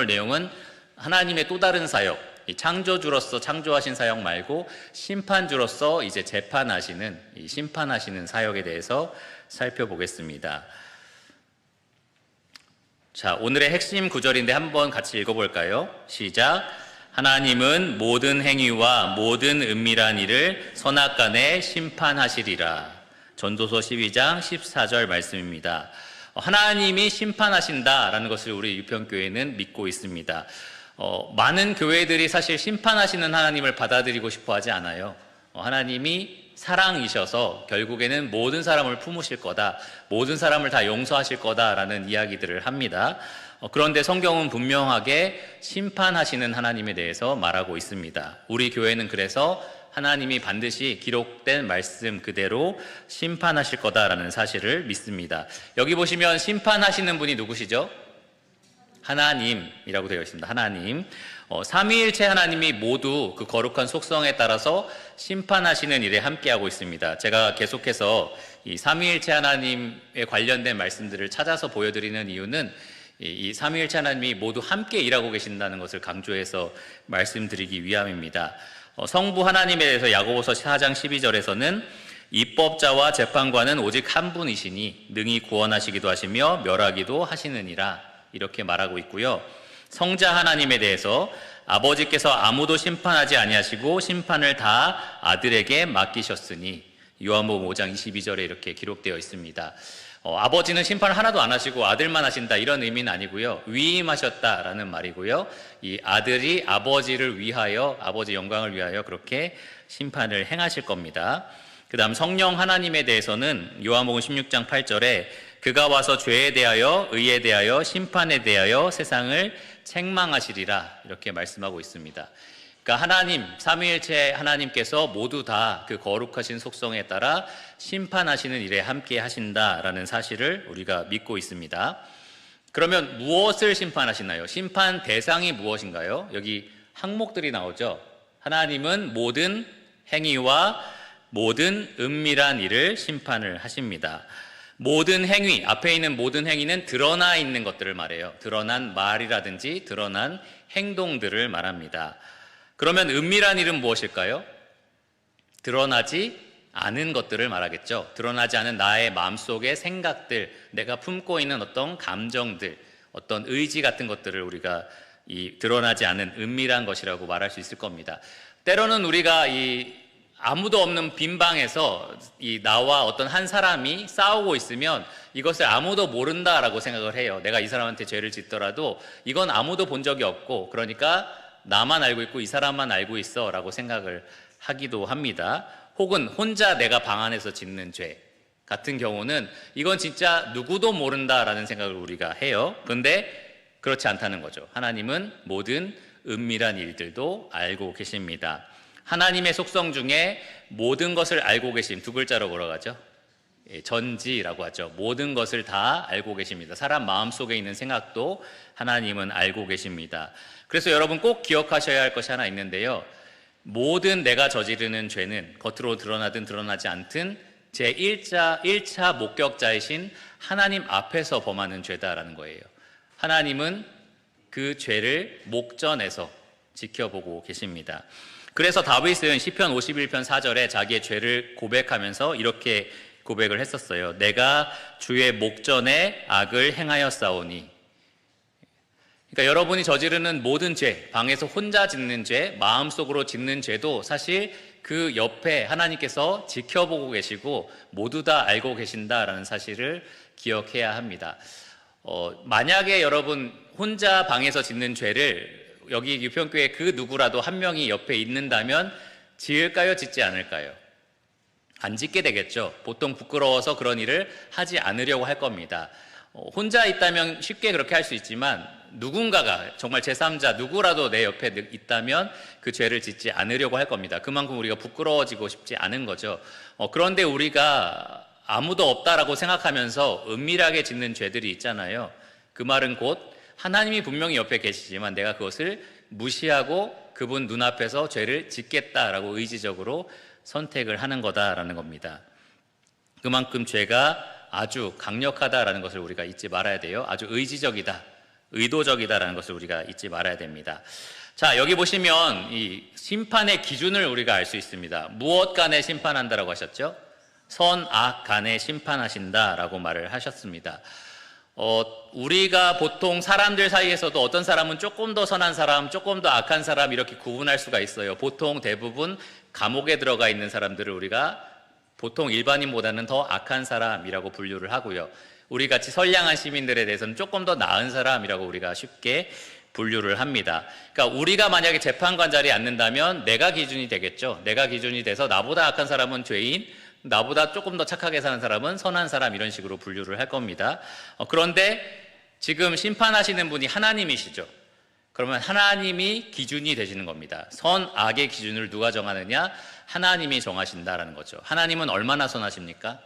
볼 내용은 하나님의 또 다른 사역, 이 창조주로서 창조하신 사역 말고 심판주로서 이제 재판하시는, 이 심판하시는 사역에 대해서 살펴보겠습니다. 자, 오늘의 핵심 구절인데 한번 같이 읽어볼까요? 시작. 하나님은 모든 행위와 모든 은밀한 일을 선악간에 심판하시리라. 전도서 12장 14절 말씀입니다. 하나님이 심판하신다라는 것을 우리 유평교회는 믿고 있습니다. 많은 교회들이 사실 심판하시는 하나님을 받아들이고 싶어 하지 않아요. 하나님이 사랑이셔서 결국에는 모든 사람을 품으실 거다, 모든 사람을 다 용서하실 거다라는 이야기들을 합니다. 그런데 성경은 분명하게 심판하시는 하나님에 대해서 말하고 있습니다. 우리 교회는 그래서 하나님이 반드시 기록된 말씀 그대로 심판하실 거다라는 사실을 믿습니다. 여기 보시면 심판하시는 분이 누구시죠? 하나님이라고 되어 있습니다. 하나님. 삼위일체 하나님이 모두 그 거룩한 속성에 따라서 심판하시는 일에 함께하고 있습니다. 제가 계속해서 이 삼위일체 하나님에 관련된 말씀들을 찾아서 보여드리는 이유는 이 삼위일체 하나님이 모두 함께 일하고 계신다는 것을 강조해서 말씀드리기 위함입니다. 성부 하나님에 대해서 야고보서 4장 12절에서는 입법자와 재판관은 오직 한 분이시니 능히 구원하시기도 하시며 멸하기도 하시느니라, 이렇게 말하고 있고요. 성자 하나님에 대해서 아버지께서 아무도 심판하지 아니하시고 심판을 다 아들에게 맡기셨으니 요한복음 5장 22절에 이렇게 기록되어 있습니다. 아버지는 심판을 하나도 안 하시고 아들만 하신다, 이런 의미는 아니고요. 위임하셨다라는 말이고요. 이 아들이 아버지를 위하여, 아버지 영광을 위하여 그렇게 심판을 행하실 겁니다. 그 다음 성령 하나님에 대해서는 요한복음 16장 8절에 그가 와서 죄에 대하여 의에 대하여 심판에 대하여 세상을 책망하시리라, 이렇게 말씀하고 있습니다. 그러니까 하나님, 삼위일체 하나님께서 모두 다 그 거룩하신 속성에 따라 심판하시는 일에 함께 하신다라는 사실을 우리가 믿고 있습니다. 그러면 무엇을 심판하시나요? 심판 대상이 무엇인가요? 여기 항목들이 나오죠. 하나님은 모든 행위와 모든 은밀한 일을 심판을 하십니다. 모든 행위, 앞에 있는 모든 행위는 드러나 있는 것들을 말해요. 드러난 말이라든지 드러난 행동들을 말합니다. 그러면 은밀한 일은 무엇일까요? 드러나지 않은 것들을 말하겠죠. 드러나지 않은 나의 마음속의 생각들, 내가 품고 있는 어떤 감정들, 어떤 의지 같은 것들을 우리가 이 드러나지 않은 은밀한 것이라고 말할 수 있을 겁니다. 때로는 우리가 이 아무도 없는 빈 방에서 이 나와 어떤 한 사람이 싸우고 있으면 이것을 아무도 모른다라고 생각을 해요. 내가 이 사람한테 죄를 짓더라도 이건 아무도 본 적이 없고, 그러니까 나만 알고 있고 이 사람만 알고 있어 라고 생각을 하기도 합니다. 혹은 혼자 내가 방 안에서 짓는 죄 같은 경우는 이건 진짜 누구도 모른다라는 생각을 우리가 해요. 그런데 그렇지 않다는 거죠. 하나님은 모든 은밀한 일들도 알고 계십니다. 하나님의 속성 중에 모든 것을 알고 계심, 두 글자로 걸어가죠. 전지라고 하죠. 모든 것을 다 알고 계십니다. 사람 마음속에 있는 생각도 하나님은 알고 계십니다. 그래서 여러분 꼭 기억하셔야 할 것이 하나 있는데요. 모든 내가 저지르는 죄는 겉으로 드러나든 드러나지 않든 제 1차 목격자이신 하나님 앞에서 범하는 죄다라는 거예요. 하나님은 그 죄를 목전에서 지켜보고 계십니다. 그래서 다윗은 시편 51편 4절에 자기의 죄를 고백하면서 이렇게 고백을 했었어요. 내가 주의 목전에 악을 행하였사오니. 그러니까 여러분이 저지르는 모든 죄, 방에서 혼자 짓는 죄, 마음속으로 짓는 죄도 사실 그 옆에 하나님께서 지켜보고 계시고 모두 다 알고 계신다라는 사실을 기억해야 합니다. 만약에 여러분 혼자 방에서 짓는 죄를 여기 유평교회 그 누구라도 한 명이 옆에 있는다면 지을까요? 짓지 않을까요? 안 짓게 되겠죠. 보통 부끄러워서 그런 일을 하지 않으려고 할 겁니다. 혼자 있다면 쉽게 그렇게 할 수 있지만 누군가가 정말 제3자 누구라도 내 옆에 있다면 그 죄를 짓지 않으려고 할 겁니다. 그만큼 우리가 부끄러워지고 싶지 않은 거죠. 그런데 우리가 아무도 없다라고 생각하면서 은밀하게 짓는 죄들이 있잖아요. 그 말은 곧 하나님이 분명히 옆에 계시지만 내가 그것을 무시하고 그분 눈앞에서 죄를 짓겠다라고 의지적으로 선택을 하는 거다라는 겁니다. 그만큼 죄가 아주 강력하다라는 것을 우리가 잊지 말아야 돼요. 아주 의지적이다. 의도적이다라는 것을 우리가 잊지 말아야 됩니다. 자, 여기 보시면 이 심판의 기준을 우리가 알 수 있습니다. 무엇 간에 심판한다라고 하셨죠? 선, 악 간에 심판하신다라고 말을 하셨습니다. 우리가 보통 사람들 사이에서도 어떤 사람은 조금 더 선한 사람, 조금 더 악한 사람 이렇게 구분할 수가 있어요. 보통 대부분 감옥에 들어가 있는 사람들을 우리가 보통 일반인보다는 더 악한 사람이라고 분류를 하고요. 우리 같이 선량한 시민들에 대해서는 조금 더 나은 사람이라고 우리가 쉽게 분류를 합니다. 그러니까 우리가 만약에 재판관 자리에 앉는다면 내가 기준이 되겠죠. 내가 기준이 돼서 나보다 악한 사람은 죄인, 나보다 조금 더 착하게 사는 사람은 선한 사람, 이런 식으로 분류를 할 겁니다. 그런데 지금 심판하시는 분이 하나님이시죠. 그러면 하나님이 기준이 되시는 겁니다. 선, 악의 기준을 누가 정하느냐? 하나님이 정하신다라는 거죠. 하나님은 얼마나 선하십니까?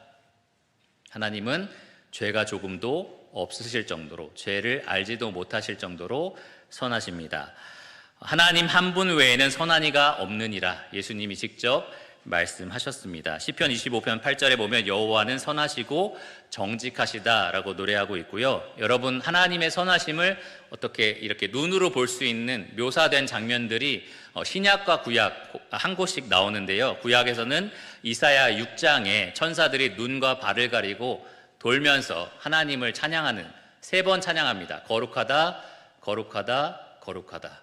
하나님은 죄가 조금도 없으실 정도로, 죄를 알지도 못하실 정도로 선하십니다. 하나님 한 분 외에는 선한 이가 없느니라 예수님이 직접 말씀하셨습니다. 시편 25편 8절에 보면 여호와는 선하시고 정직하시다라고 노래하고 있고요. 여러분, 하나님의 선하심을 어떻게 이렇게 눈으로 볼 수 있는 묘사된 장면들이 신약과 구약 한 곳씩 나오는데요. 구약에서는 이사야 6장에 천사들이 눈과 발을 가리고 돌면서 하나님을 찬양하는, 3번 찬양합니다. 거룩하다, 거룩하다, 거룩하다.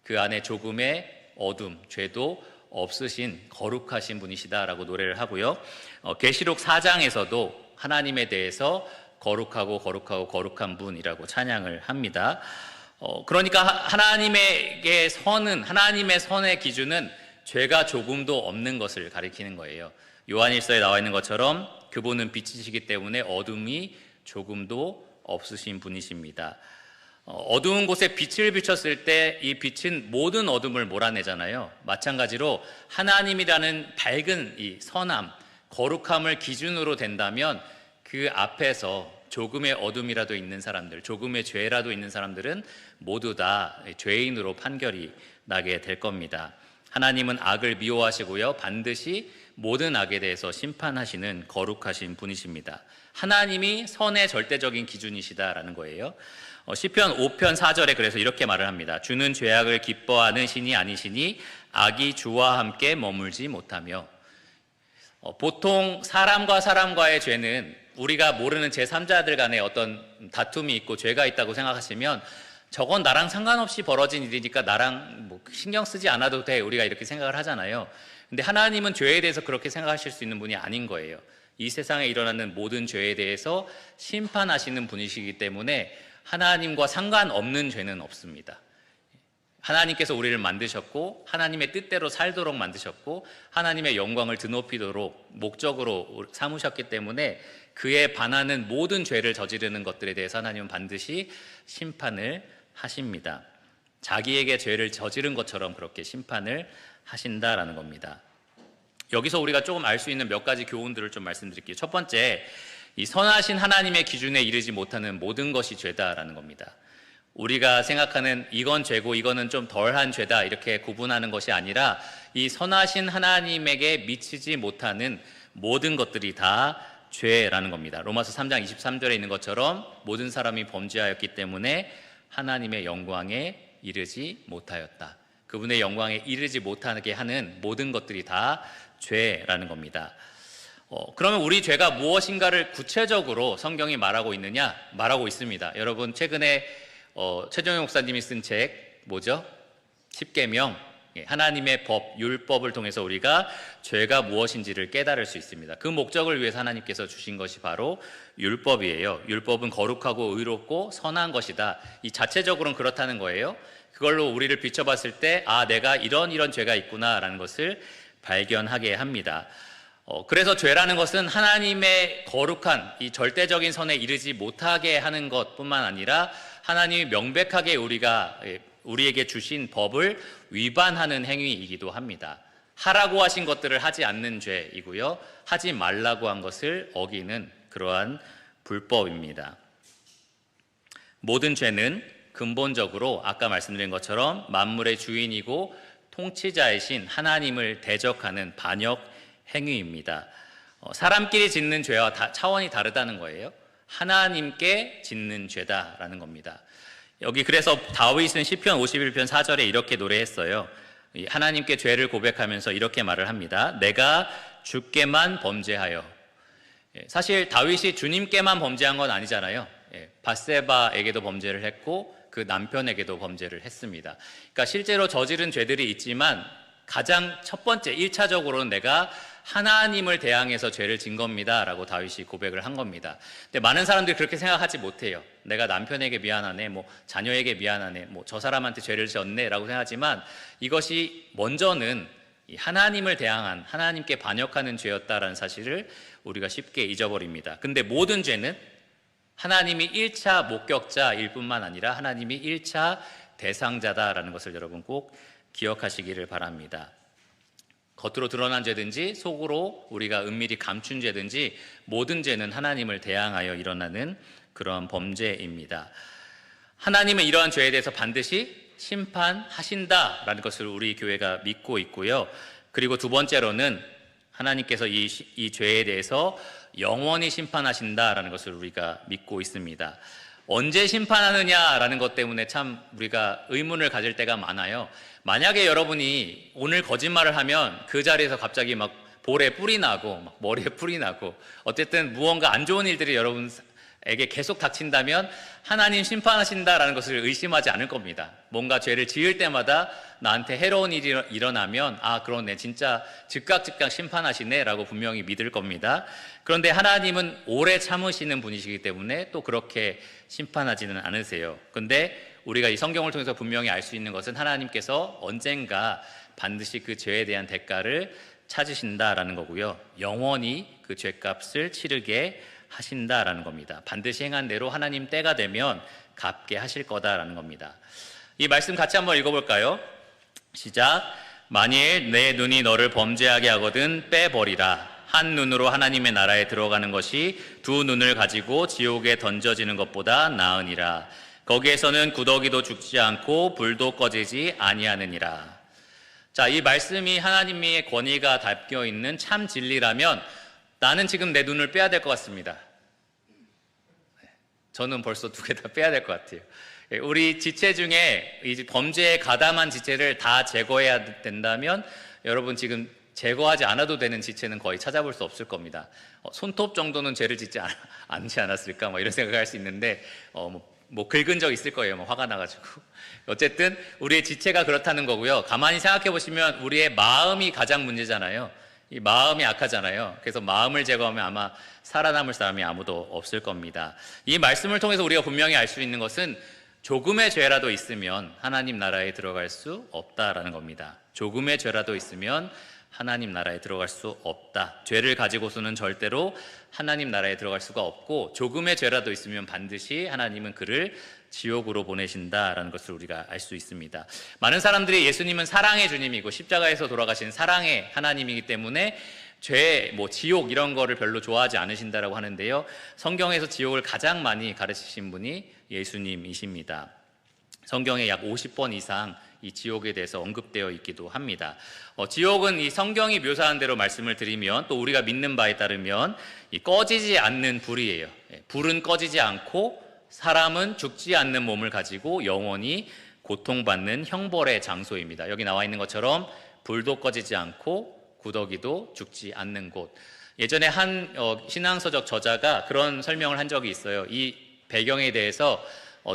그 안에 조금의 어둠, 죄도 없으신 거룩하신 분이시다라고 노래를 하고요. 계시록 4장에서도 하나님에 대해서 거룩하고 거룩하고 거룩한 분이라고 찬양을 합니다. 그러니까 하나님의 선은, 하나님의 선의 기준은 죄가 조금도 없는 것을 가리키는 거예요. 요한일서에 나와 있는 것처럼 그분은 빛이시기 때문에 어둠이 조금도 없으신 분이십니다. 어두운 곳에 빛을 비췄을 때 이 빛은 모든 어둠을 몰아내잖아요. 마찬가지로 하나님이라는 밝은 이 선함, 거룩함을 기준으로 된다면 그 앞에서 조금의 어둠이라도 있는 사람들, 조금의 죄라도 있는 사람들은 모두 다 죄인으로 판결이 나게 될 겁니다. 하나님은 악을 미워하시고요, 반드시 모든 악에 대해서 심판하시는 거룩하신 분이십니다. 하나님이 선의 절대적인 기준이시다라는 거예요. 시편 5편 4절에 그래서 이렇게 말을 합니다. 주는 죄악을 기뻐하는 신이 아니시니 악이 주와 함께 머물지 못하며. 보통 사람과 사람과의 죄는 우리가 모르는 제3자들 간에 어떤 다툼이 있고 죄가 있다고 생각하시면 저건 나랑 상관없이 벌어진 일이니까 나랑 뭐 신경 쓰지 않아도 돼, 우리가 이렇게 생각을 하잖아요. 근데 하나님은 죄에 대해서 그렇게 생각하실 수 있는 분이 아닌 거예요. 이 세상에 일어나는 모든 죄에 대해서 심판하시는 분이시기 때문에 하나님과 상관없는 죄는 없습니다. 하나님께서 우리를 만드셨고 하나님의 뜻대로 살도록 만드셨고 하나님의 영광을 드높이도록 목적으로 삼으셨기 때문에 그에 반하는 모든 죄를 저지르는 것들에 대해서 하나님은 반드시 심판을 하십니다. 자기에게 죄를 저지른 것처럼 그렇게 심판을 하신다라는 겁니다. 여기서 우리가 조금 알 수 있는 몇 가지 교훈들을 좀 말씀드릴게요. 첫 번째, 이 선하신 하나님의 기준에 이르지 못하는 모든 것이 죄다라는 겁니다. 우리가 생각하는 이건 죄고 이거는 좀 덜한 죄다 이렇게 구분하는 것이 아니라 이 선하신 하나님에게 미치지 못하는 모든 것들이 다 죄라는 겁니다. 로마서 3장 23절에 있는 것처럼 모든 사람이 범죄하였기 때문에 하나님의 영광에 이르지 못하였다. 그분의 영광에 이르지 못하게 하는 모든 것들이 다 죄라는 겁니다. 그러면 우리 죄가 무엇인가를 구체적으로 성경이 말하고 있느냐? 말하고 있습니다. 여러분, 최근에 최정용 목사님이 쓴 책 뭐죠? 십계명, 하나님의 법, 율법을 통해서 우리가 죄가 무엇인지를 깨달을 수 있습니다. 그 목적을 위해서 하나님께서 주신 것이 바로 율법이에요. 율법은 거룩하고 의롭고 선한 것이다. 이 자체적으로는 그렇다는 거예요. 그걸로 우리를 비춰봤을 때 내가 이런 죄가 있구나라는 것을 발견하게 합니다. 그래서 죄라는 것은 하나님의 거룩한 이 절대적인 선에 이르지 못하게 하는 것뿐만 아니라 하나님이 명백하게 우리에게 주신 법을 위반하는 행위이기도 합니다. 하라고 하신 것들을 하지 않는 죄이고요, 하지 말라고 한 것을 어기는 그러한 불법입니다. 모든 죄는 근본적으로 아까 말씀드린 것처럼 만물의 주인이고 통치자이신 하나님을 대적하는 반역 행위입니다. 사람끼리 짓는 죄와 차원이 다르다는 거예요. 하나님께 짓는 죄다라는 겁니다. 여기 그래서 다윗은 시편 51편 4절에 이렇게 노래했어요. 하나님께 죄를 고백하면서 이렇게 말을 합니다. 내가 주께만 범죄하여. 사실 다윗이 주님께만 범죄한 건 아니잖아요. 밧세바에게도 범죄를 했고 그 남편에게도 범죄를 했습니다. 그러니까 실제로 저지른 죄들이 있지만 가장 첫 번째 1차적으로는 내가 하나님을 대항해서 죄를 진 겁니다 라고 다윗이 고백을 한 겁니다. 근데 많은 사람들이 그렇게 생각하지 못해요. 내가 남편에게 미안하네, 자녀에게 미안하네, 저 사람한테 죄를 지었네 라고 생각하지만 이것이 먼저는 하나님을 대항한, 하나님께 반역하는 죄였다라는 사실을 우리가 쉽게 잊어버립니다. 근데 모든 죄는 하나님이 1차 목격자일 뿐만 아니라 하나님이 1차 대상자다라는 것을 여러분 꼭 기억하시기를 바랍니다. 겉으로 드러난 죄든지 속으로 우리가 은밀히 감춘 죄든지 모든 죄는 하나님을 대항하여 일어나는 그런 범죄입니다. 하나님은 이러한 죄에 대해서 반드시 심판하신다라는 것을 우리 교회가 믿고 있고요. 그리고 두 번째로는 하나님께서 이 죄에 대해서 영원히 심판하신다라는 것을 우리가 믿고 있습니다. 언제 심판하느냐라는 것 때문에 참 우리가 의문을 가질 때가 많아요. 만약에 여러분이 오늘 거짓말을 하면 그 자리에서 갑자기 막 볼에 뿔이 나고 막 머리에 뿔이 나고 어쨌든 무언가 안 좋은 일들이 여러분에게 계속 닥친다면 하나님 심판하신다라는 것을 의심하지 않을 겁니다. 뭔가 죄를 지을 때마다 나한테 해로운 일이 일어나면 그러네, 진짜 즉각 심판하시네 라고 분명히 믿을 겁니다. 그런데 하나님은 오래 참으시는 분이시기 때문에 또 그렇게 심판하지는 않으세요. 그런데 우리가 이 성경을 통해서 분명히 알 수 있는 것은 하나님께서 언젠가 반드시 그 죄에 대한 대가를 찾으신다라는 거고요. 영원히 그 죄값을 치르게 하신다라는 겁니다. 반드시 행한 대로 하나님 때가 되면 갚게 하실 거다라는 겁니다. 이 말씀 같이 한번 읽어볼까요? 시작. 만일 내 눈이 너를 범죄하게 하거든 빼버리라. 한 눈으로 하나님의 나라에 들어가는 것이 두 눈을 가지고 지옥에 던져지는 것보다 나으니라. 거기에서는 구더기도 죽지 않고 불도 꺼지지 아니하느니라. 자, 이 말씀이 하나님의 권위가 담겨 있는 참 진리라면 나는 지금 내 눈을 빼야 될 것 같습니다. 저는 벌써 두 개 다 빼야 될 것 같아요. 우리 지체 중에 이 범죄에 가담한 지체를 다 제거해야 된다면 여러분 지금 제거하지 않아도 되는 지체는 거의 찾아볼 수 없을 겁니다. 손톱 정도는 죄를 짓지 않지 않았을까 이런 생각을 할 수 있는데 긁은 적 있을 거예요. 화가 나가지고. 어쨌든 우리의 지체가 그렇다는 거고요. 가만히 생각해 보시면 우리의 마음이 가장 문제잖아요. 이 마음이 악하잖아요. 그래서 마음을 제거하면 아마 살아남을 사람이 아무도 없을 겁니다. 이 말씀을 통해서 우리가 분명히 알 수 있는 것은 조금의 죄라도 있으면 하나님 나라에 들어갈 수 없다라는 겁니다. 조금의 죄라도 있으면 하나님 나라에 들어갈 수 없다. 죄를 가지고서는 절대로 하나님 나라에 들어갈 수가 없고 조금의 죄라도 있으면 반드시 하나님은 그를 지옥으로 보내신다라는 것을 우리가 알 수 있습니다. 많은 사람들이 예수님은 사랑의 주님이고 십자가에서 돌아가신 사랑의 하나님이기 때문에 죄, 지옥 이런 거를 별로 좋아하지 않으신다라고 하는데요. 성경에서 지옥을 가장 많이 가르치신 분이 예수님이십니다. 성경에 약 50번 이상 이 지옥에 대해서 언급되어 있기도 합니다. 지옥은 이 성경이 묘사한 대로 말씀을 드리면 또 우리가 믿는 바에 따르면 이 꺼지지 않는 불이에요. 불은 꺼지지 않고 사람은 죽지 않는 몸을 가지고 영원히 고통받는 형벌의 장소입니다. 여기 나와 있는 것처럼 불도 꺼지지 않고 구더기도 죽지 않는 곳. 예전에 한 신앙서적 저자가 그런 설명을 한 적이 있어요. 이 배경에 대해서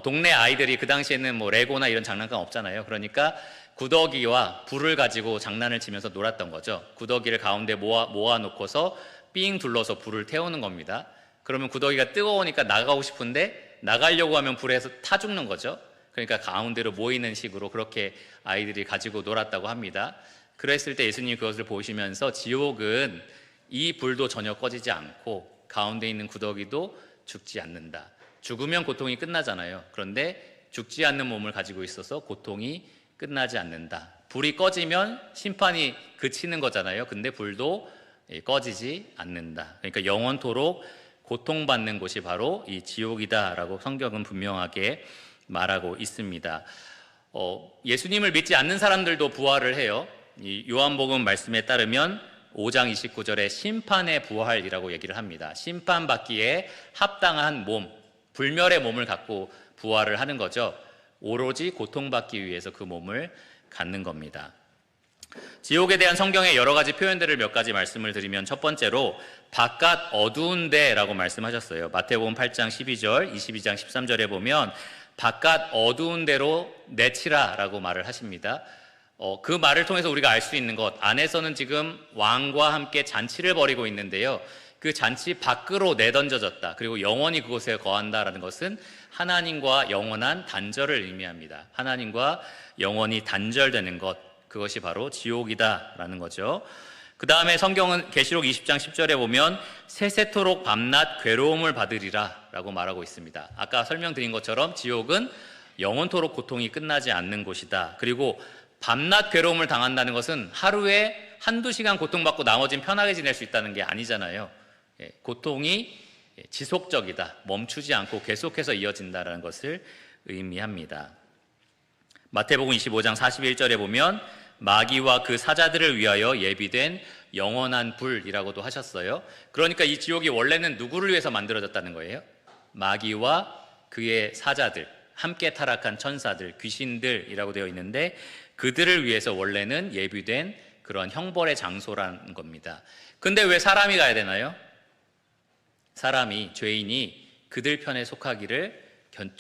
동네 아이들이 그 당시에는 레고나 이런 장난감 없잖아요. 그러니까 구더기와 불을 가지고 장난을 치면서 놀았던 거죠. 구더기를 가운데 모아놓고서 삥 둘러서 불을 태우는 겁니다. 그러면 구더기가 뜨거우니까 나가고 싶은데 나가려고 하면 불에서 타 죽는 거죠. 그러니까 가운데로 모이는 식으로 그렇게 아이들이 가지고 놀았다고 합니다. 그랬을 때 예수님이 그것을 보시면서 지옥은 이 불도 전혀 꺼지지 않고 가운데 있는 구더기도 죽지 않는다. 죽으면 고통이 끝나잖아요. 그런데 죽지 않는 몸을 가지고 있어서 고통이 끝나지 않는다. 불이 꺼지면 심판이 그치는 거잖아요. 근데 불도 꺼지지 않는다. 그러니까 영원토록 고통받는 곳이 바로 이 지옥이다라고 성경은 분명하게 말하고 있습니다. 예수님을 믿지 않는 사람들도 부활을 해요. 이 요한복음 말씀에 따르면 5장 29절에 심판의 부활이라고 얘기를 합니다. 심판받기에 합당한 몸, 불멸의 몸을 갖고 부활을 하는 거죠. 오로지 고통받기 위해서 그 몸을 갖는 겁니다. 지옥에 대한 성경의 여러 가지 표현들을 몇 가지 말씀을 드리면, 첫 번째로 바깥 어두운 데라고 말씀하셨어요. 마태복음 8장 12절, 22장 13절에 보면 바깥 어두운 데로 내치라라고 말을 하십니다. 그 말을 통해서 우리가 알 수 있는 것, 안에서는 지금 왕과 함께 잔치를 벌이고 있는데요, 그 잔치 밖으로 내던져졌다, 그리고 영원히 그곳에 거한다라는 것은 하나님과 영원한 단절을 의미합니다. 하나님과 영원히 단절되는 것, 그것이 바로 지옥이다라는 거죠. 그 다음에 성경은 계시록 20장 10절에 보면 세세토록 밤낮 괴로움을 받으리라 라고 말하고 있습니다. 아까 설명드린 것처럼 지옥은 영원토록 고통이 끝나지 않는 곳이다. 그리고 밤낮 괴로움을 당한다는 것은 하루에 한두 시간 고통받고 나머지는 편하게 지낼 수 있다는 게 아니잖아요. 고통이 지속적이다, 멈추지 않고 계속해서 이어진다는 것을 의미합니다. 마태복음 25장 41절에 보면 마귀와 그 사자들을 위하여 예비된 영원한 불이라고도 하셨어요. 그러니까 이 지옥이 원래는 누구를 위해서 만들어졌다는 거예요? 마귀와 그의 사자들, 함께 타락한 천사들, 귀신들이라고 되어 있는데, 그들을 위해서 원래는 예비된 그런 형벌의 장소라는 겁니다. 근데 왜 사람이 가야 되나요? 사람이, 죄인이 그들 편에 속하기를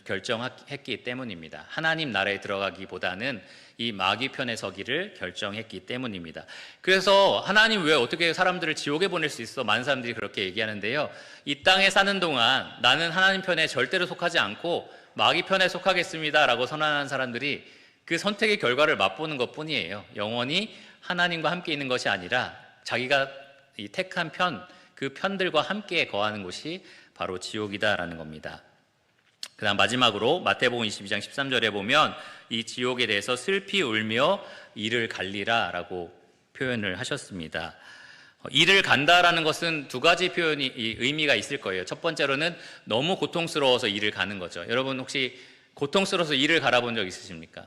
결정했기 때문입니다. 하나님 나라에 들어가기보다는 이 마귀 편에 서기를 결정했기 때문입니다. 그래서 하나님 왜 어떻게 사람들을 지옥에 보낼 수 있어? 많은 사람들이 그렇게 얘기하는데요, 이 땅에 사는 동안 나는 하나님 편에 절대로 속하지 않고 마귀 편에 속하겠습니다 라고 선언하는 사람들이 그 선택의 결과를 맛보는 것 뿐이에요. 영원히 하나님과 함께 있는 것이 아니라 자기가 이 택한 편, 그 편들과 함께 거하는 곳이 바로 지옥이다라는 겁니다. 그 다음 마지막으로 마태복음 22장 13절에 보면 이 지옥에 대해서 슬피 울며 이를 갈리라 라고 표현을 하셨습니다. 이를 간다라는 것은 두 가지 표현이 의미가 있을 거예요. 첫 번째로는 너무 고통스러워서 이를 가는 거죠. 여러분 혹시 고통스러워서 이를 갈아본 적 있으십니까?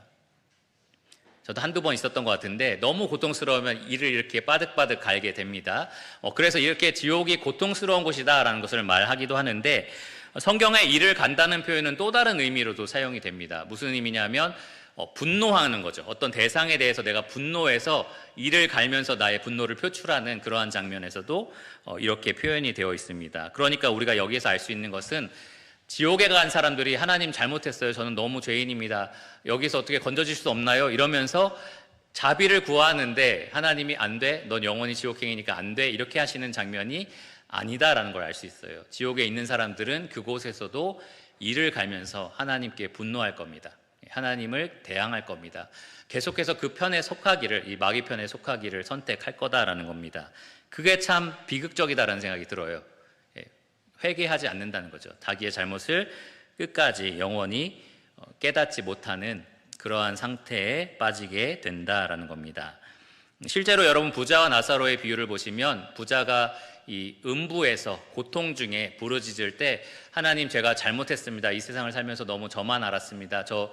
저도 한두 번 있었던 것 같은데, 너무 고통스러우면 이를 이렇게 빠득빠득 갈게 됩니다. 그래서 이렇게 지옥이 고통스러운 곳이다라는 것을 말하기도 하는데, 성경에 이를 간다는 표현은 또 다른 의미로도 사용이 됩니다. 무슨 의미냐면 분노하는 거죠. 어떤 대상에 대해서 내가 분노해서 이를 갈면서 나의 분노를 표출하는 그러한 장면에서도 이렇게 표현이 되어 있습니다. 그러니까 우리가 여기에서 알 수 있는 것은, 지옥에 간 사람들이 하나님 잘못했어요, 저는 너무 죄인입니다, 여기서 어떻게 건져질 수 없나요? 이러면서 자비를 구하는데 하나님이 안 돼, 넌 영원히 지옥행이니까 안 돼, 이렇게 하시는 장면이 아니다라는 걸 알 수 있어요. 지옥에 있는 사람들은 그곳에서도 이를 갈면서 하나님께 분노할 겁니다. 하나님을 대항할 겁니다. 계속해서 그 편에 속하기를, 이 마귀 편에 속하기를 선택할 거다라는 겁니다. 그게 참 비극적이다라는 생각이 들어요. 회개하지 않는다는 거죠. 자기의 잘못을 끝까지 영원히 깨닫지 못하는 그러한 상태에 빠지게 된다라는 겁니다. 실제로 여러분 부자와 나사로의 비유를 보시면, 부자가 이 음부에서 고통 중에 부르짖을 때 하나님 제가 잘못했습니다, 이 세상을 살면서 너무 저만 알았습니다, 저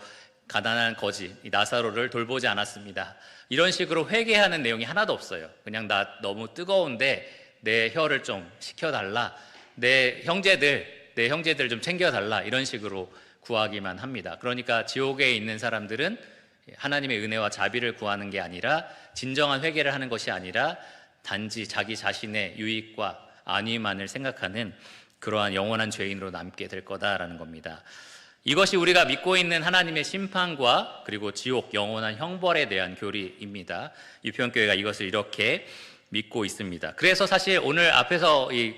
가난한 거지 이 나사로를 돌보지 않았습니다, 이런 식으로 회개하는 내용이 하나도 없어요. 그냥 나 너무 뜨거운데 내 혀를 좀 식혀달라, 내 형제들 좀 챙겨달라, 이런 식으로 구하기만 합니다. 그러니까 지옥에 있는 사람들은 하나님의 은혜와 자비를 구하는 게 아니라, 진정한 회개를 하는 것이 아니라 단지 자기 자신의 유익과 안위만을 생각하는 그러한 영원한 죄인으로 남게 될 거다라는 겁니다. 이것이 우리가 믿고 있는 하나님의 심판과 그리고 지옥, 영원한 형벌에 대한 교리입니다. 유평교회가 이것을 이렇게 믿고 있습니다. 그래서 사실 오늘 앞에서 이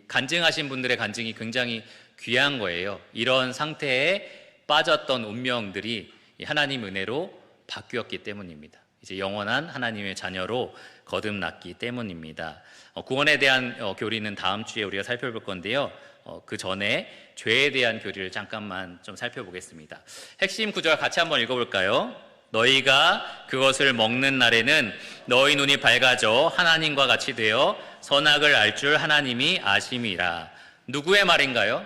간증하신 분들의 간증이 굉장히 귀한 거예요. 이런 상태에 빠졌던 운명들이 하나님 은혜로 바뀌었기 때문입니다. 이제 영원한 하나님의 자녀로 거듭났기 때문입니다. 구원에 대한 교리는 다음 주에 우리가 살펴볼 건데요, 그 전에 죄에 대한 교리를 잠깐만 좀 살펴보겠습니다. 핵심 구절 같이 한번 읽어볼까요? 너희가 그것을 먹는 날에는 너희 눈이 밝아져 하나님과 같이 되어 선악을 알 줄 하나님이 아심이라. 누구의 말인가요?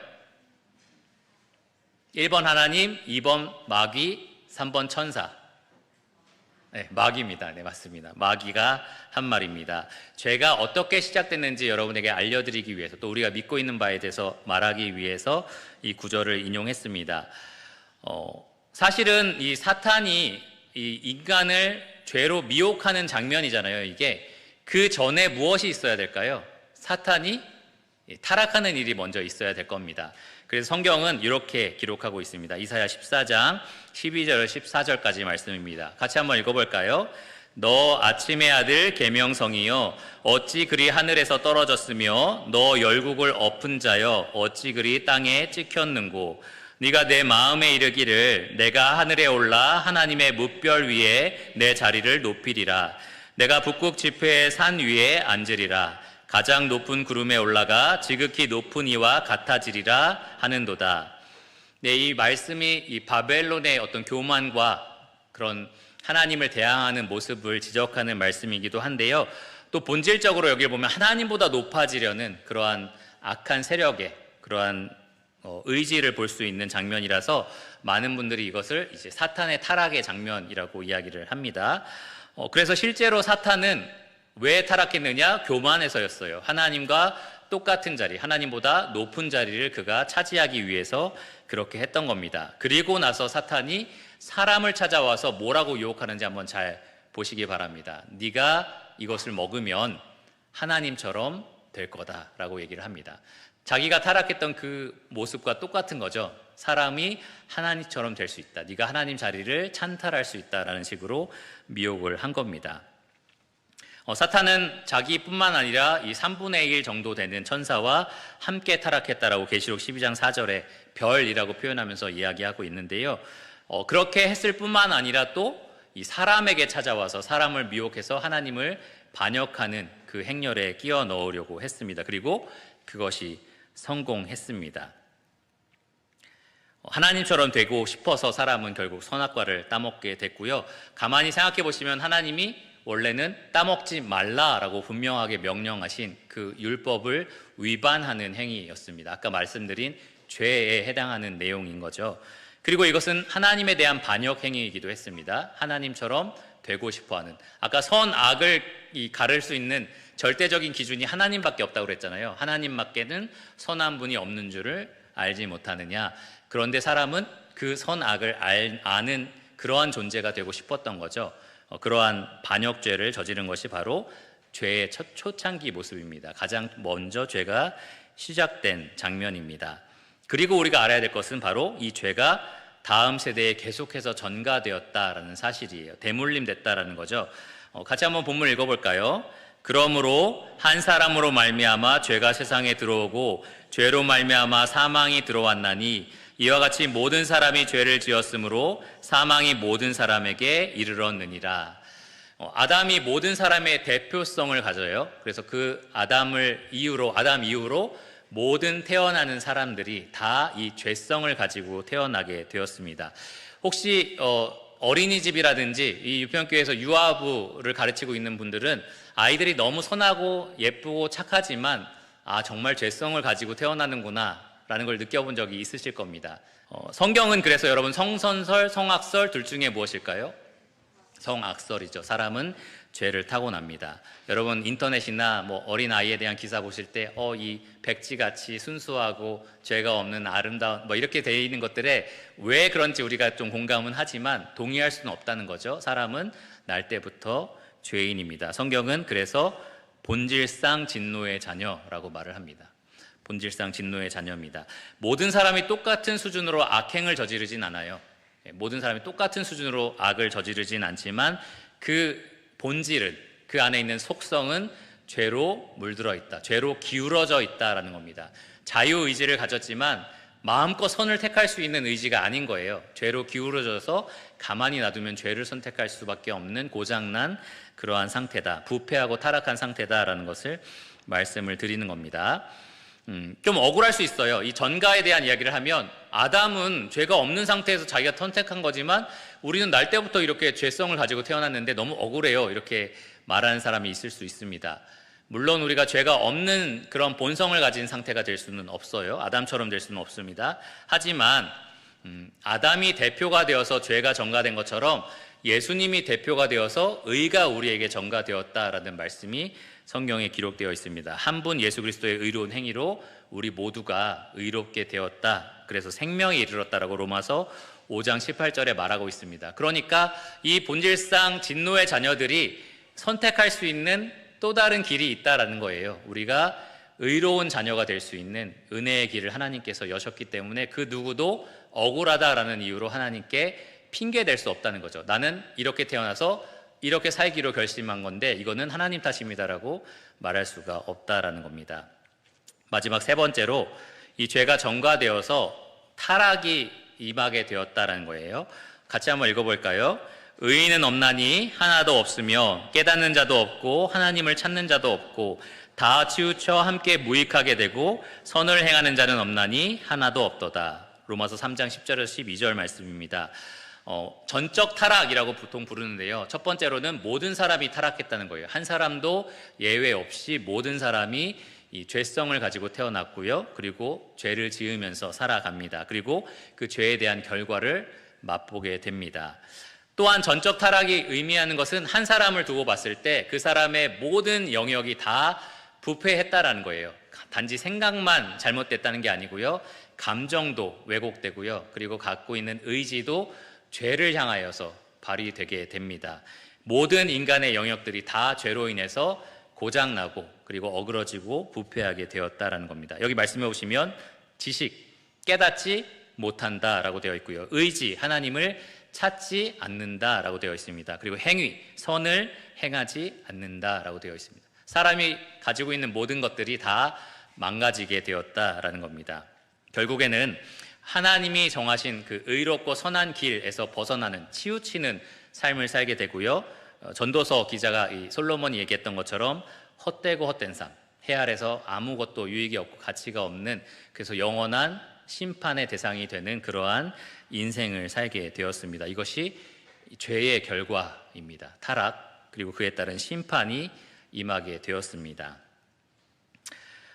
1번 하나님, 2번 마귀, 3번 천사. 네, 마귀입니다. 네, 맞습니다. 마귀가 한 말입니다. 죄가 어떻게 시작됐는지 여러분에게 알려드리기 위해서, 또 우리가 믿고 있는 바에 대해서 말하기 위해서 이 구절을 인용했습니다. 사실은 이 사탄이 이 인간을 죄로 미혹하는 장면이잖아요. 이게 그 전에 무엇이 있어야 될까요? 사탄이 타락하는 일이 먼저 있어야 될 겁니다. 그래서 성경은 이렇게 기록하고 있습니다. 이사야 14장 12절 14절까지 말씀입니다. 같이 한번 읽어볼까요? 너 아침의 아들 계명성이여 어찌 그리 하늘에서 떨어졌으며 너 열국을 엎은 자여 어찌 그리 땅에 찍혔는고 네가 내 마음에 이르기를 내가 하늘에 올라 하나님의 뭇별 위에 내 자리를 높이리라. 내가 북극 지폐의 산 위에 앉으리라. 가장 높은 구름에 올라가 지극히 높은 이와 같아지리라 하는도다. 네, 이 말씀이 이 바벨론의 어떤 교만과 그런 하나님을 대항하는 모습을 지적하는 말씀이기도 한데요. 또 본질적으로 여기를 보면 하나님보다 높아지려는 그러한 악한 세력의 그러한 의지를 볼 수 있는 장면이라서 많은 분들이 이것을 이제 사탄의 타락의 장면이라고 이야기를 합니다. 그래서 실제로 사탄은 왜 타락했느냐? 교만해서였어요. 하나님과 똑같은 자리, 하나님보다 높은 자리를 그가 차지하기 위해서 그렇게 했던 겁니다. 그리고 나서 사탄이 사람을 찾아와서 뭐라고 유혹하는지 한번 잘 보시기 바랍니다. 네가 이것을 먹으면 하나님처럼 될 거다라고 얘기를 합니다. 자기가 타락했던 그 모습과 똑같은 거죠. 사람이 하나님처럼 될 수 있다. 네가 하나님 자리를 찬탈할 수 있다라는 식으로 미혹을 한 겁니다. 사탄은 자기뿐만 아니라 이 3분의 1 정도 되는 천사와 함께 타락했다라고 계시록 12장 4절에 별이라고 표현하면서 이야기하고 있는데요. 그렇게 했을 뿐만 아니라 또 이 사람에게 찾아와서 사람을 미혹해서 하나님을 반역하는 그 행렬에 끼워 넣으려고 했습니다. 그리고 그것이 성공했습니다. 하나님처럼 되고 싶어서 사람은 결국 선악과를 따먹게 됐고요. 가만히 생각해 보시면 하나님이 원래는 따먹지 말라라고 분명하게 명령하신 그 율법을 위반하는 행위였습니다. 아까 말씀드린 죄에 해당하는 내용인 거죠. 그리고 이것은 하나님에 대한 반역 행위이기도 했습니다. 하나님처럼 되고 싶어하는. 아까 선악을 가를 수 있는 절대적인 기준이 하나님밖에 없다고 그랬잖아요. 하나님밖에는 선한 분이 없는 줄을 알지 못하느냐. 그런데 사람은 그 선악을 아는 그러한 존재가 되고 싶었던 거죠. 그러한 반역죄를 저지른 것이 바로 죄의 첫 초창기 모습입니다. 가장 먼저 죄가 시작된 장면입니다. 그리고 우리가 알아야 될 것은 바로 이 죄가 다음 세대에 계속해서 전가되었다라는 사실이에요. 대물림됐다라는 거죠. 같이 한번 본문 읽어볼까요? 그러므로 한 사람으로 말미암아 죄가 세상에 들어오고 죄로 말미암아 사망이 들어왔나니 이와 같이 모든 사람이 죄를 지었으므로 사망이 모든 사람에게 이르렀느니라. 아담이 모든 사람의 대표성을 가져요. 그래서 그 아담 이후로 모든 태어나는 사람들이 다 이 죄성을 가지고 태어나게 되었습니다. 혹시 어린이집이라든지 이 유평교회에서 유아부를 가르치고 있는 분들은 아이들이 너무 선하고 예쁘고 착하지만 정말 죄성을 가지고 태어나는구나 라는 걸 느껴본 적이 있으실 겁니다. 성경은 그래서 여러분 성선설, 성악설 둘 중에 무엇일까요? 성악설이죠. 사람은 죄를 타고납니다. 여러분 인터넷이나 어린 아이에 대한 기사 보실 때 이 백지같이 순수하고 죄가 없는 아름다운 이렇게 되어 있는 것들에 왜 그런지 우리가 좀 공감은 하지만 동의할 수는 없다는 거죠. 사람은 날 때부터 죄인입니다. 성경은 그래서 본질상 진노의 자녀라고 말을 합니다. 본질상 진노의 자녀입니다. 모든 사람이 똑같은 수준으로 악행을 저지르진 않아요. 모든 사람이 똑같은 수준으로 악을 저지르진 않지만 그 본질은, 그 안에 있는 속성은 죄로 물들어 있다, 죄로 기울어져 있다라는 겁니다. 자유의지를 가졌지만 마음껏 선을 택할 수 있는 의지가 아닌 거예요. 죄로 기울어져서 가만히 놔두면 죄를 선택할 수밖에 없는 고장난 그러한 상태다, 부패하고 타락한 상태다라는 것을 말씀을 드리는 겁니다. 좀 억울할 수 있어요. 이 전가에 대한 이야기를 하면 아담은 죄가 없는 상태에서 자기가 선택한 거지만 우리는 날 때부터 이렇게 죄성을 가지고 태어났는데 너무 억울해요, 이렇게 말하는 사람이 있을 수 있습니다. 물론 우리가 죄가 없는 그런 본성을 가진 상태가 될 수는 없어요. 아담처럼 될 수는 없습니다. 하지만 아담이 대표가 되어서 죄가 전가된 것처럼 예수님이 대표가 되어서 의가 우리에게 전가되었다라는 말씀이 성경에 기록되어 있습니다. 한 분 예수 그리스도의 의로운 행위로 우리 모두가 의롭게 되었다. 그래서 생명에 이르렀다라고 로마서 5장 18절에 말하고 있습니다. 그러니까 이 본질상 진노의 자녀들이 선택할 수 있는 또 다른 길이 있다라는 거예요. 우리가 의로운 자녀가 될 수 있는 은혜의 길을 하나님께서 여셨기 때문에 그 누구도 억울하다라는 이유로 하나님께 핑계댈 수 없다는 거죠. 나는 이렇게 태어나서 이렇게 살기로 결심한 건데 이거는 하나님 탓입니다라고 말할 수가 없다라는 겁니다. 마지막 세 번째로 이 죄가 전가되어서 타락이 임하게 되었다라는 거예요. 같이 한번 읽어볼까요? 의인은 없나니 하나도 없으며 깨닫는 자도 없고 하나님을 찾는 자도 없고 다 치우쳐 함께 무익하게 되고 선을 행하는 자는 없나니 하나도 없도다. 로마서 3장 10절에서 12절 말씀입니다. 전적 타락이라고 보통 부르는데요. 첫 번째로는 모든 사람이 타락했다는 거예요. 한 사람도 예외 없이 모든 사람이 이 죄성을 가지고 태어났고요. 그리고 죄를 지으면서 살아갑니다. 그리고 그 죄에 대한 결과를 맛보게 됩니다. 또한 전적 타락이 의미하는 것은 한 사람을 두고 봤을 때 그 사람의 모든 영역이 다 부패했다라는 거예요. 단지 생각만 잘못됐다는 게 아니고요. 감정도 왜곡되고요. 그리고 갖고 있는 의지도 죄를 향하여서 발휘되게 됩니다. 모든 인간의 영역들이 다 죄로 인해서 고장나고 그리고 어그러지고 부패하게 되었다라는 겁니다. 여기 말씀해 보시면 지식, 깨닫지 못한다라고 되어 있고요. 의지, 하나님을 찾지 않는다라고 되어 있습니다. 그리고 행위, 선을 행하지 않는다라고 되어 있습니다. 사람이 가지고 있는 모든 것들이 다 망가지게 되었다라는 겁니다. 결국에는 하나님이 정하신 그 의롭고 선한 길에서 벗어나는 치우치는 삶을 살게 되고요. 전도서 기자가 이 솔로몬이 얘기했던 것처럼 헛되고 헛된 삶, 해 아래서 아무것도 유익이 없고 가치가 없는, 그래서 영원한 심판의 대상이 되는 그러한 인생을 살게 되었습니다. 이것이 죄의 결과입니다. 타락, 그리고 그에 따른 심판이 임하게 되었습니다.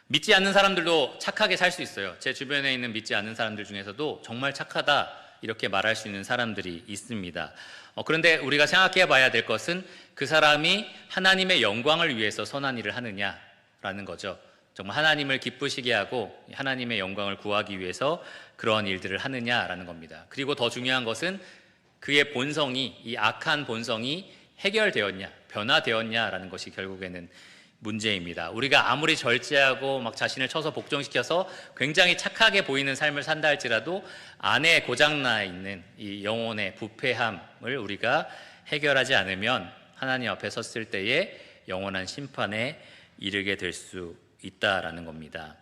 믿지 않는 사람들도 착하게 살 수 있어요. 제 주변에 있는 믿지 않는 사람들 중에서도 정말 착하다 이렇게 말할 수 있는 사람들이 있습니다. 그런데 우리가 생각해 봐야 될 것은 그 사람이 하나님의 영광을 위해서 선한 일을 하느냐라는 거죠. 정말 하나님을 기쁘시게 하고 하나님의 영광을 구하기 위해서 그런 일들을 하느냐라는 겁니다. 그리고 더 중요한 것은 그의 본성이, 이 악한 본성이 해결되었냐, 변화되었냐라는 것이 결국에는 문제입니다. 우리가 아무리 절제하고 막 자신을 쳐서 복종시켜서 굉장히 착하게 보이는 삶을 산다 할지라도 안에 고장나 있는 이 영혼의 부패함을 우리가 해결하지 않으면 하나님 앞에 섰을 때에 영원한 심판에 이르게 될 수 있다라는 겁니다.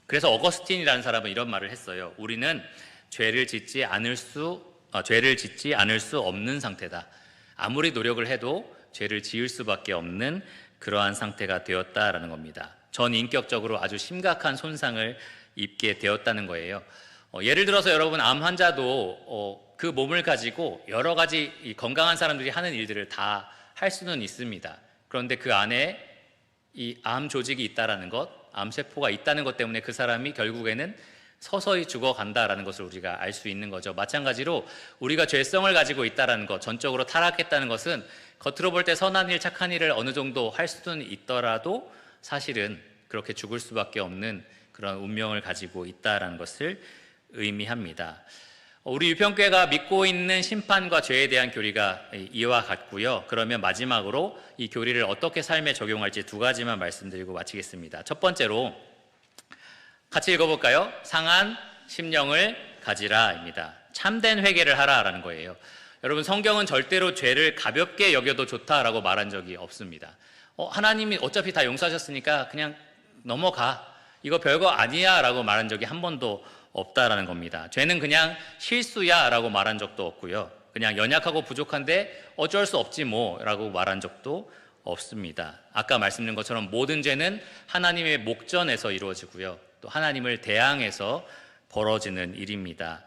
그래서 어거스틴이라는 사람은 이런 말을 했어요. 우리는 죄를 짓지 않을 수 없는 상태다. 아무리 노력을 해도 죄를 지을 수밖에 없는 그러한 상태가 되었다라는 겁니다. 전 인격적으로 아주 심각한 손상을 입게 되었다는 거예요. 예를 들어서 여러분 암 환자도 그 몸을 가지고 여러 가지 이 건강한 사람들이 하는 일들을 다 할 수는 있습니다. 그런데 그 안에 이 암 조직이 있다라는 것, 암세포가 있다는 것 때문에 그 사람이 결국에는 서서히 죽어간다라는 것을 우리가 알 수 있는 거죠. 마찬가지로 우리가 죄성을 가지고 있다라는 것, 전적으로 타락했다는 것은 겉으로 볼 때 선한 일, 착한 일을 어느 정도 할 수는 있더라도 사실은 그렇게 죽을 수밖에 없는 그런 운명을 가지고 있다라는 것을 의미합니다. 우리 유평교회가 믿고 있는 심판과 죄에 대한 교리가 이와 같고요. 그러면 마지막으로 이 교리를 어떻게 삶에 적용할지 두 가지만 말씀드리고 마치겠습니다. 첫 번째로 같이 읽어볼까요? 상한 심령을 가지라입니다. 참된 회개를 하라라는 거예요. 여러분, 성경은 절대로 죄를 가볍게 여겨도 좋다라고 말한 적이 없습니다. 하나님이 어차피 다 용서하셨으니까 그냥 넘어가, 이거 별거 아니야 라고 말한 적이 한 번도 없다라는 겁니다. 죄는 그냥 실수야 라고 말한 적도 없고요. 그냥 연약하고 부족한데 어쩔 수 없지 뭐 라고 말한 적도 없습니다. 아까 말씀드린 것처럼 모든 죄는 하나님의 목전에서 이루어지고요. 또 하나님을 대항해서 벌어지는 일입니다.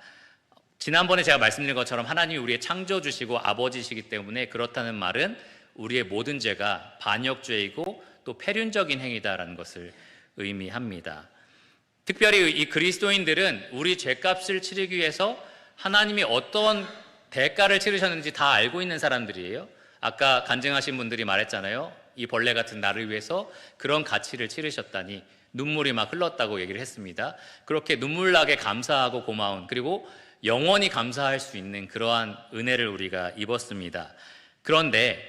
지난번에 제가 말씀드린 것처럼 하나님이 우리의 창조주시고 아버지시기 때문에 그렇다는 말은 우리의 모든 죄가 반역죄이고 또 패륜적인 행위다라는 것을 의미합니다. 특별히 이 그리스도인들은 우리 죄값을 치르기 위해서 하나님이 어떤 대가를 치르셨는지 다 알고 있는 사람들이에요. 아까 간증하신 분들이 말했잖아요. 이 벌레 같은 나를 위해서 그런 가치를 치르셨다니 눈물이 막 흘렀다고 얘기를 했습니다. 그렇게 눈물나게 감사하고 고마운, 그리고 영원히 감사할 수 있는 그러한 은혜를 우리가 입었습니다. 그런데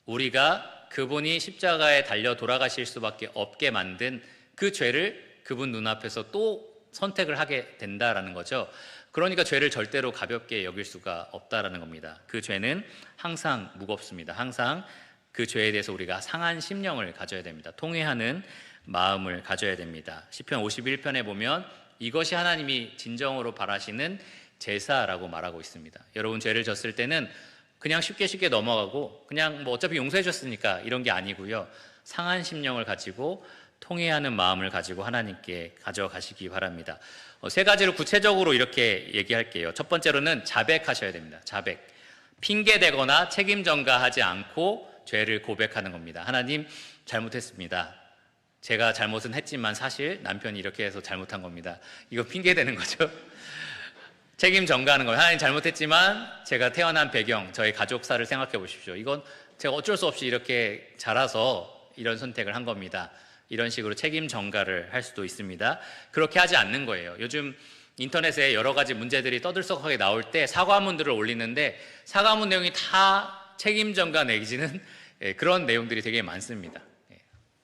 우리가 그분이 십자가에 달려 돌아가실 수밖에 없게 만든 그 죄를 그분 눈앞에서 또 선택을 하게 된다라는 거죠. 그러니까 죄를 절대로 가볍게 여길 수가 없다라는 겁니다. 그 죄는 항상 무겁습니다. 항상 그 죄에 대해서 우리가 상한 심령을 가져야 됩니다. 통회하는 마음을 가져야 됩니다. 시편 51편에 보면 이것이 하나님이 진정으로 바라시는 제사라고 말하고 있습니다. 여러분, 죄를 졌을 때는 그냥 쉽게 넘어가고 그냥 뭐 어차피 용서해 줬으니까 이런 게 아니고요. 상한 심령을 가지고 통회하는 마음을 가지고 하나님께 가져가시기 바랍니다. 세 가지로 구체적으로 이렇게 얘기할게요. 첫 번째로는 자백하셔야 됩니다. 자백. 핑계대거나 책임 전가하지 않고 죄를 고백하는 겁니다. 하나님, 잘못했습니다. 제가 잘못은 했지만 사실 남편이 이렇게 해서 잘못한 겁니다. 이거 핑계대는 거죠. 책임 전가하는 거예요. 하나님, 잘못했지만 제가 태어난 배경, 저희 가족사를 생각해 보십시오. 이건 제가 어쩔 수 없이 이렇게 자라서 이런 선택을 한 겁니다. 이런 식으로 책임 전가를 할 수도 있습니다. 그렇게 하지 않는 거예요. 요즘 인터넷에 여러 가지 문제들이 떠들썩하게 나올 때 사과문들을 올리는데 사과문 내용이 다 책임 전가 내지는 그런 내용들이 되게 많습니다.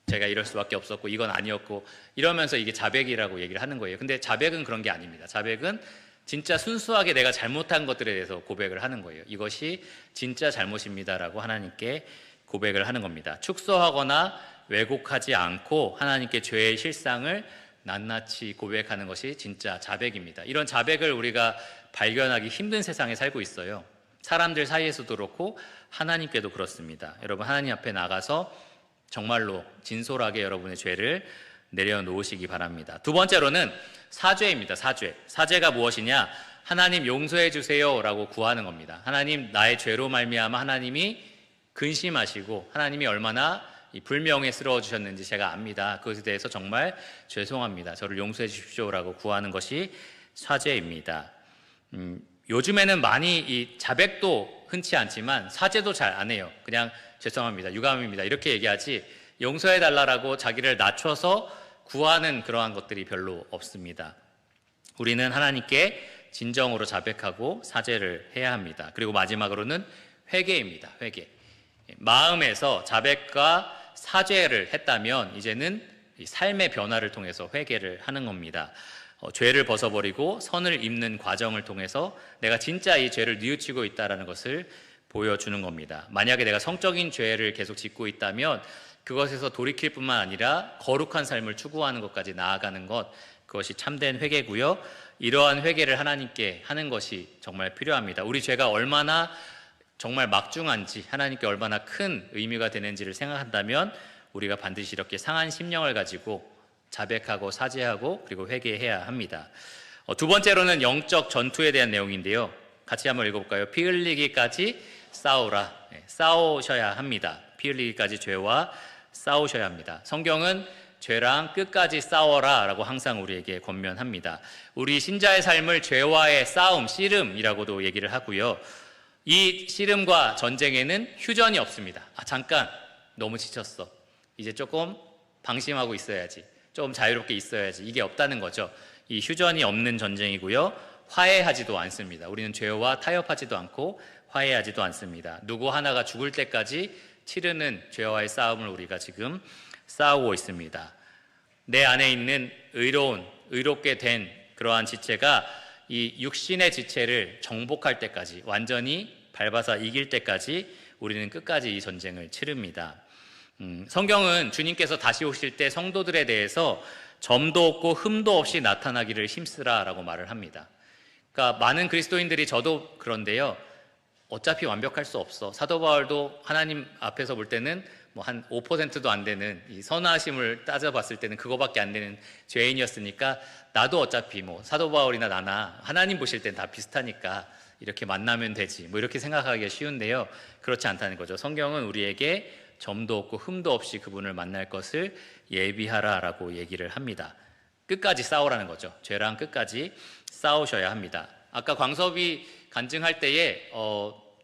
제가 이럴 수밖에 없었고 이건 아니었고 이러면서 이게 자백이라고 얘기를 하는 거예요. 근데 자백은 그런 게 아닙니다. 자백은 진짜 순수하게 내가 잘못한 것들에 대해서 고백을 하는 거예요. 이것이 진짜 잘못입니다라고 하나님께 고백을 하는 겁니다. 축소하거나 왜곡하지 않고 하나님께 죄의 실상을 낱낱이 고백하는 것이 진짜 자백입니다. 이런 자백을 우리가 발견하기 힘든 세상에 살고 있어요. 사람들 사이에서도 그렇고 하나님께도 그렇습니다. 여러분, 하나님 앞에 나가서 정말로 진솔하게 여러분의 죄를 내려놓으시기 바랍니다. 두 번째로는 사죄입니다. 사죄가 무엇이냐? 하나님 용서해 주세요 라고 구하는 겁니다. 하나님, 나의 죄로 말미암아 하나님이 근심하시고 하나님이 얼마나 불명예스러워 주셨는지 제가 압니다. 그것에 대해서 정말 죄송합니다. 저를 용서해 주십시오 라고 구하는 것이 사죄입니다. 요즘에는 많이 이 자백도 흔치 않지만 사죄도 잘 안 해요. 그냥 죄송합니다, 유감입니다 이렇게 얘기하지 용서해 달라고 자기를 낮춰서 구하는 그러한 것들이 별로 없습니다. 우리는 하나님께 진정으로 자백하고 사죄를 해야 합니다. 그리고 마지막으로는 회개입니다. 회개. 마음에서 자백과 사죄를 했다면 이제는 삶의 변화를 통해서 회개를 하는 겁니다. 죄를 벗어버리고 선을 입는 과정을 통해서 내가 진짜 이 죄를 뉘우치고 있다는 것을 보여주는 겁니다. 만약에 내가 성적인 죄를 계속 짓고 있다면 그것에서 돌이킬 뿐만 아니라 거룩한 삶을 추구하는 것까지 나아가는 것, 그것이 참된 회개고요. 이러한 회개를 하나님께 하는 것이 정말 필요합니다. 우리 죄가 얼마나 정말 막중한지, 하나님께 얼마나 큰 의미가 되는지를 생각한다면 우리가 반드시 이렇게 상한 심령을 가지고 자백하고 사죄하고 그리고 회개해야 합니다. 두 번째로는 영적 전투에 대한 내용인데요. 같이 한번 읽어볼까요? 피 흘리기까지 싸우라. 싸우셔야 합니다. 피 흘리기까지 죄와 싸우셔야 합니다. 성경은 죄랑 끝까지 싸워라 라고 항상 우리에게 권면합니다. 우리 신자의 삶을 죄와의 싸움, 씨름이라고도 얘기를 하고요. 이 씨름과 전쟁에는 휴전이 없습니다. 잠깐 너무 지쳤어, 이제 조금 방심하고 있어야지, 조금 자유롭게 있어야지, 이게 없다는 거죠. 이 휴전이 없는 전쟁이고요. 화해하지도 않습니다. 우리는 죄와 타협하지도 않고 화해하지도 않습니다. 누구 하나가 죽을 때까지 치르는 죄와의 싸움을 우리가 지금 싸우고 있습니다. 내 안에 있는 의롭게 된 그러한 지체가 이 육신의 지체를 정복할 때까지, 완전히 밟아서 이길 때까지 우리는 끝까지 이 전쟁을 치릅니다. 성경은 주님께서 다시 오실 때 성도들에 대해서 점도 없고 흠도 없이 나타나기를 힘쓰라라고 말을 합니다. 그러니까 많은 그리스도인들이, 저도 그런데요, 어차피 완벽할 수 없어. 사도 바울도 하나님 앞에서 볼 때는 뭐 한 5%도 안 되는, 이 선하심을 따져봤을 때는 그거밖에 안 되는 죄인이었으니까 나도 어차피 뭐 사도 바울이나 나나 하나님 보실 땐 다 비슷하니까 이렇게 만나면 되지, 뭐 이렇게 생각하기가 쉬운데요, 그렇지 않다는 거죠. 성경은 우리에게 점도 없고 흠도 없이 그분을 만날 것을 예비하라라고 얘기를 합니다. 끝까지 싸우라는 거죠. 죄랑 끝까지 싸우셔야 합니다. 아까 광섭이 간증할 때에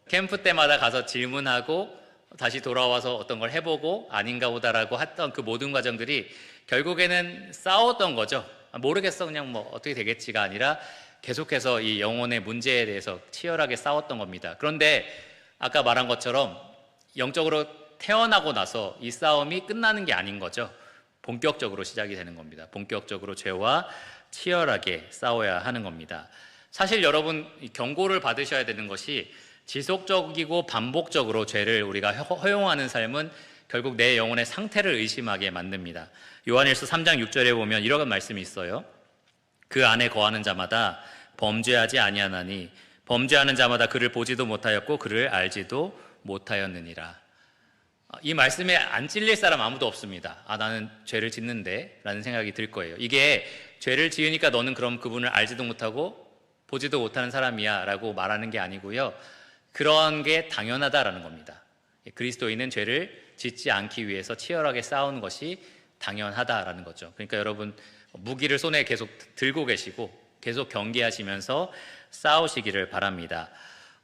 캠프 때마다 가서 질문하고 다시 돌아와서 어떤 걸 해보고 아닌가 보다라고 했던 그 모든 과정들이 결국에는 싸웠던 거죠. 모르겠어, 그냥 뭐 어떻게 되겠지가 아니라 계속해서 이 영혼의 문제에 대해서 치열하게 싸웠던 겁니다. 그런데 아까 말한 것처럼 영적으로 태어나고 나서 이 싸움이 끝나는 게 아닌 거죠. 본격적으로 시작이 되는 겁니다. 본격적으로 죄와 치열하게 싸워야 하는 겁니다. 사실 여러분, 경고를 받으셔야 되는 것이 지속적이고 반복적으로 죄를 우리가 허용하는 삶은 결국 내 영혼의 상태를 의심하게 만듭니다. 요한일서 3장 6절에 보면 이런 말씀이 있어요. 그 안에 거하는 자마다 범죄하지 아니하나니 범죄하는 자마다 그를 보지도 못하였고 그를 알지도 못하였느니라. 이 말씀에 안 찔릴 사람 아무도 없습니다. 나는 죄를 짓는데 라는 생각이 들 거예요. 이게 죄를 지으니까 너는 그럼 그분을 알지도 못하고 보지도 못하는 사람이야 라고 말하는 게 아니고요, 그런 게 당연하다라는 겁니다. 그리스도인은 죄를 짓지 않기 위해서 치열하게 싸우는 것이 당연하다라는 거죠. 그러니까 여러분, 무기를 손에 계속 들고 계시고 계속 경계하시면서 싸우시기를 바랍니다.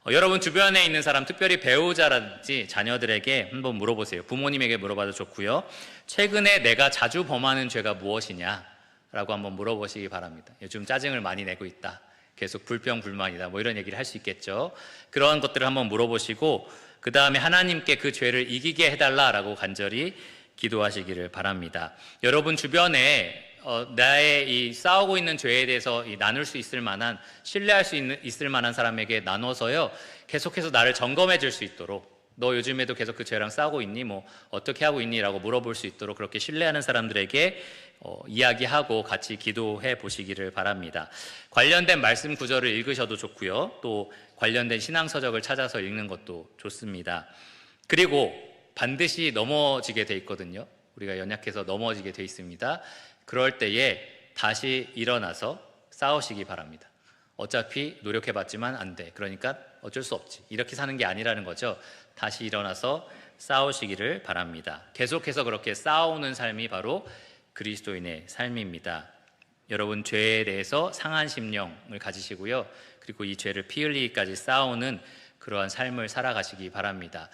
여러분 주변에 있는 사람, 특별히 배우자라든지 자녀들에게 한번 물어보세요. 부모님에게 물어봐도 좋고요. 최근에 내가 자주 범하는 죄가 무엇이냐 라고 한번 물어보시기 바랍니다. 요즘 짜증을 많이 내고 있다, 계속 불평불만이다, 뭐 이런 얘기를 할 수 있겠죠. 그런 것들을 한번 물어보시고 그 다음에 하나님께 그 죄를 이기게 해달라라고 간절히 기도하시기를 바랍니다. 여러분 주변에 나의 이 싸우고 있는 죄에 대해서 나눌 수 있을 만한, 신뢰할 수 있을 만한 사람에게 나눠서요, 계속해서 나를 점검해 줄 수 있도록, 너 요즘에도 계속 그 죄랑 싸우고 있니? 뭐 어떻게 하고 있니? 라고 물어볼 수 있도록 그렇게 신뢰하는 사람들에게 이야기하고 같이 기도해 보시기를 바랍니다. 관련된 말씀 구절을 읽으셔도 좋고요, 또 관련된 신앙서적을 찾아서 읽는 것도 좋습니다. 그리고 반드시 넘어지게 돼 있거든요. 우리가 연약해서 넘어지게 돼 있습니다. 그럴 때에 다시 일어나서 싸우시기 바랍니다. 어차피 노력해봤지만 안 돼, 그러니까 어쩔 수 없지, 이렇게 사는 게 아니라는 거죠. 다시 일어나서 싸우시기를 바랍니다. 계속해서 그렇게 싸우는 삶이 바로 그리스도인의 삶입니다. 여러분, 죄에 대해서 상한 심령을 가지시고요, 그리고 이 죄를 피 흘리기까지 싸우는 그러한 삶을 살아가시기 바랍니다.